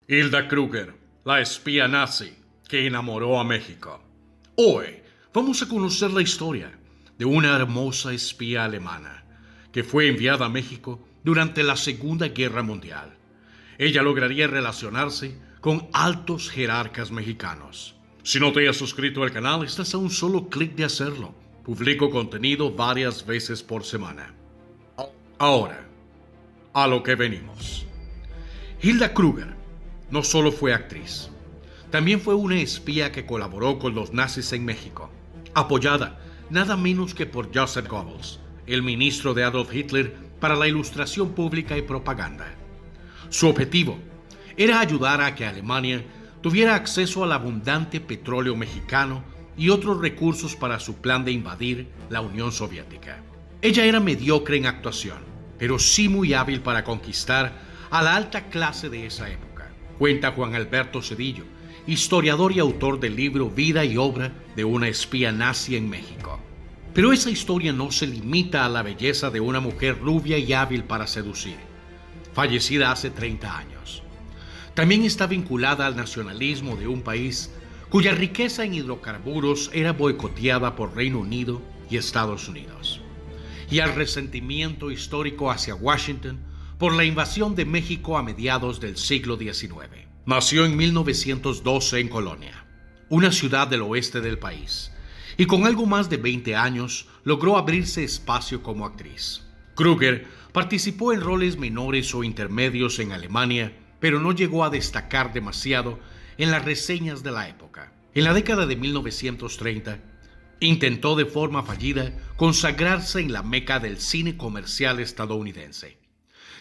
Hilda Kruger, la espía nazi que enamoró a México. Hoy vamos a conocer la historia de una hermosa espía alemana que fue enviada a México durante la Segunda Guerra Mundial. Ella lograría relacionarse con altos jerarcas mexicanos. Si no te has suscrito al canal, estás a un solo clic de hacerlo. Publico contenido varias veces por semana. Ahora, a lo que venimos. Hilda Kruger no solo fue actriz, también fue una espía que colaboró con los nazis en México, apoyada nada menos que por Joseph Goebbels, el ministro de Adolf Hitler para la ilustración pública y propaganda. Su objetivo era ayudar a que Alemania tuviera acceso al abundante petróleo mexicano y otros recursos para su plan de invadir la Unión Soviética. Ella era mediocre en actuación, pero sí muy hábil para conquistar a la alta clase de esa época. Cuenta Juan Alberto Cedillo, historiador y autor del libro Vida y obra de una espía nazi en México. Pero esa historia no se limita a la belleza de una mujer rubia y hábil para seducir, fallecida hace 30 años. También está vinculada al nacionalismo de un país cuya riqueza en hidrocarburos era boicoteada por Reino Unido y Estados Unidos, y al resentimiento histórico hacia Washington por la invasión de México a mediados del siglo XIX. Nació en 1912 en Colonia, una ciudad del oeste del país, y con algo más de 20 años logró abrirse espacio como actriz. Kruger participó en roles menores o intermedios en Alemania, pero no llegó a destacar demasiado en las reseñas de la época. En la década de 1930, intentó de forma fallida consagrarse en la meca del cine comercial estadounidense.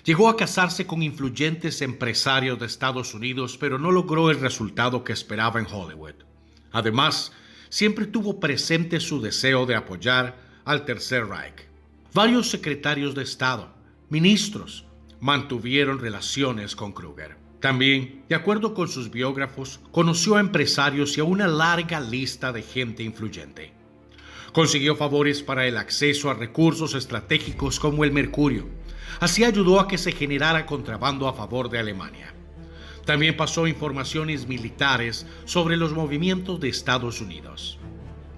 Llegó a casarse con influyentes empresarios de Estados Unidos, pero no logró el resultado que esperaba en Hollywood. Además, siempre tuvo presente su deseo de apoyar al Tercer Reich. Varios secretarios de Estado, ministros, mantuvieron relaciones con Kruger. También, de acuerdo con sus biógrafos, conoció a empresarios y a una larga lista de gente influyente. Consiguió favores para el acceso a recursos estratégicos como el mercurio. Así ayudó a que se generara contrabando a favor de Alemania. También pasó informaciones militares sobre los movimientos de Estados Unidos.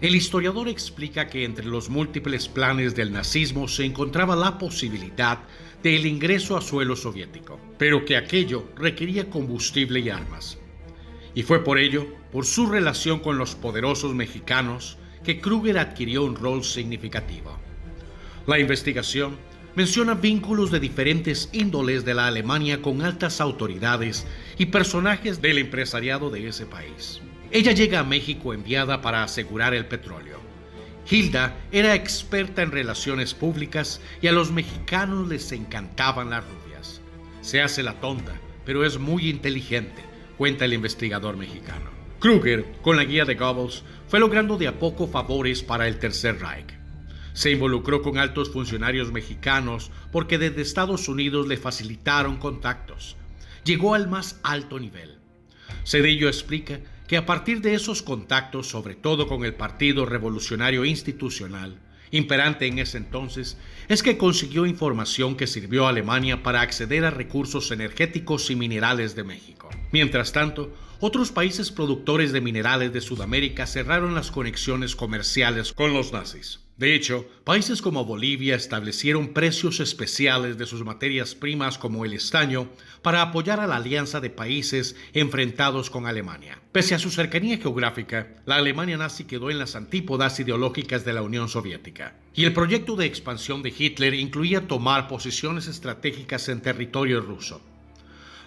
El historiador explica que entre los múltiples planes del nazismo se encontraba la posibilidad del ingreso a suelo soviético, pero que aquello requería combustible y armas. Y fue por ello, por su relación con los poderosos mexicanos, que Kruger adquirió un rol significativo. La investigación menciona vínculos de diferentes índoles de la Alemania con altas autoridades y personajes del empresariado de ese país. Ella llega a México enviada para asegurar el petróleo. Hilda era experta en relaciones públicas y a los mexicanos les encantaban las rubias. Se hace la tonta, pero es muy inteligente, cuenta el investigador mexicano. Kruger, con la guía de Goebbels, fue logrando de a poco favores para el Tercer Reich. Se involucró con altos funcionarios mexicanos porque desde Estados Unidos le facilitaron contactos. Llegó al más alto nivel. Cedillo explica que a partir de esos contactos, sobre todo con el Partido Revolucionario Institucional, imperante en ese entonces, es que consiguió información que sirvió a Alemania para acceder a recursos energéticos y minerales de México. Mientras tanto, otros países productores de minerales de Sudamérica cerraron las conexiones comerciales con los nazis. De hecho, países como Bolivia establecieron precios especiales de sus materias primas como el estaño para apoyar a la alianza de países enfrentados con Alemania. Pese a su cercanía geográfica, la Alemania nazi quedó en las antípodas ideológicas de la Unión Soviética, y el proyecto de expansión de Hitler incluía tomar posiciones estratégicas en territorio ruso.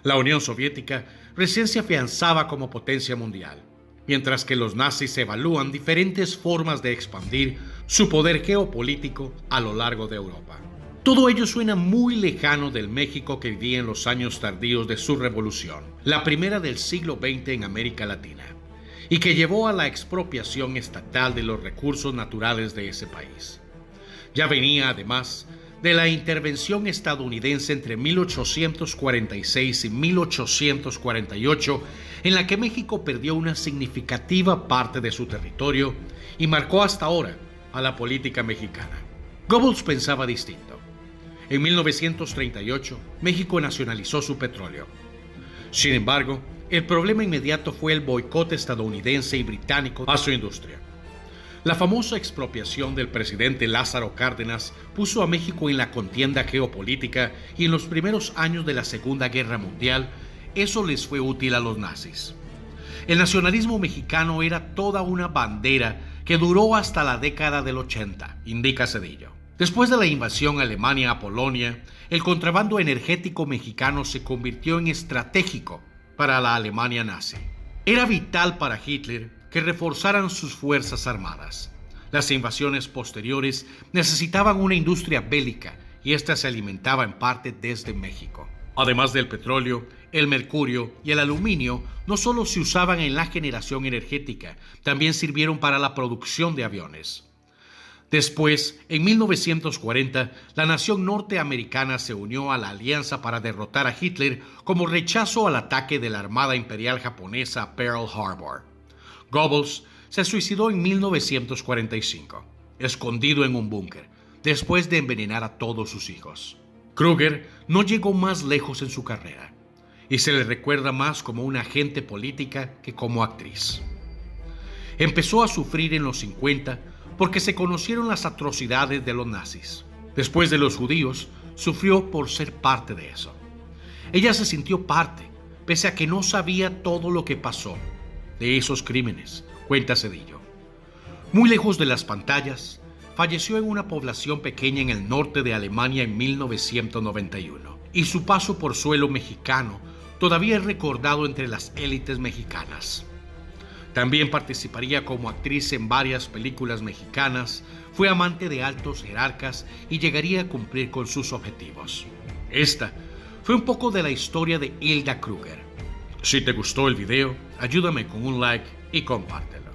La Unión Soviética recién se afianzaba como potencia mundial, mientras que los nazis evalúan diferentes formas de expandir su poder geopolítico a lo largo de Europa. Todo ello suena muy lejano del México que vivía en los años tardíos de su revolución, la primera del siglo XX en América Latina, y que llevó a la expropiación estatal de los recursos naturales de ese país. Ya venía, además, de la intervención estadounidense entre 1846 y 1848, en la que México perdió una significativa parte de su territorio y marcó hasta ahora a la política mexicana. Goebbels pensaba distinto. En 1938, México nacionalizó su petróleo. Sin embargo, el problema inmediato fue el boicot estadounidense y británico a su industria. La famosa expropiación del presidente Lázaro Cárdenas puso a México en la contienda geopolítica y en los primeros años de la Segunda Guerra Mundial, eso les fue útil a los nazis. El nacionalismo mexicano era toda una bandera que duró hasta la década del 80, indica Zedillo. Después de la invasión alemana a Polonia, el contrabando energético mexicano se convirtió en estratégico para la Alemania nazi. Era vital para Hitler que reforzaran sus fuerzas armadas. Las invasiones posteriores necesitaban una industria bélica y esta se alimentaba en parte desde México. Además del petróleo, el mercurio y el aluminio no solo se usaban en la generación energética, también sirvieron para la producción de aviones. Después, en 1940, la nación norteamericana se unió a la alianza para derrotar a Hitler como rechazo al ataque de la Armada Imperial Japonesa a Pearl Harbor. Goebbels se suicidó en 1945, escondido en un búnker, después de envenenar a todos sus hijos. Kruger no llegó más lejos en su carrera, y se le recuerda más como una agente política que como actriz. Empezó a sufrir en los 50 porque se conocieron las atrocidades de los nazis. Después de los judíos, sufrió por ser parte de eso. Ella se sintió parte, pese a que no sabía todo lo que pasó de esos crímenes, cuenta Zedillo. Muy lejos de las pantallas, falleció en una población pequeña en el norte de Alemania en 1991, y su paso por suelo mexicano todavía es recordado entre las élites mexicanas. También participaría como actriz en varias películas mexicanas, fue amante de altos jerarcas y llegaría a cumplir con sus objetivos. Esta fue un poco de la historia de Hilda Kruger. Si te gustó el video, ayúdame con un like y compártelo.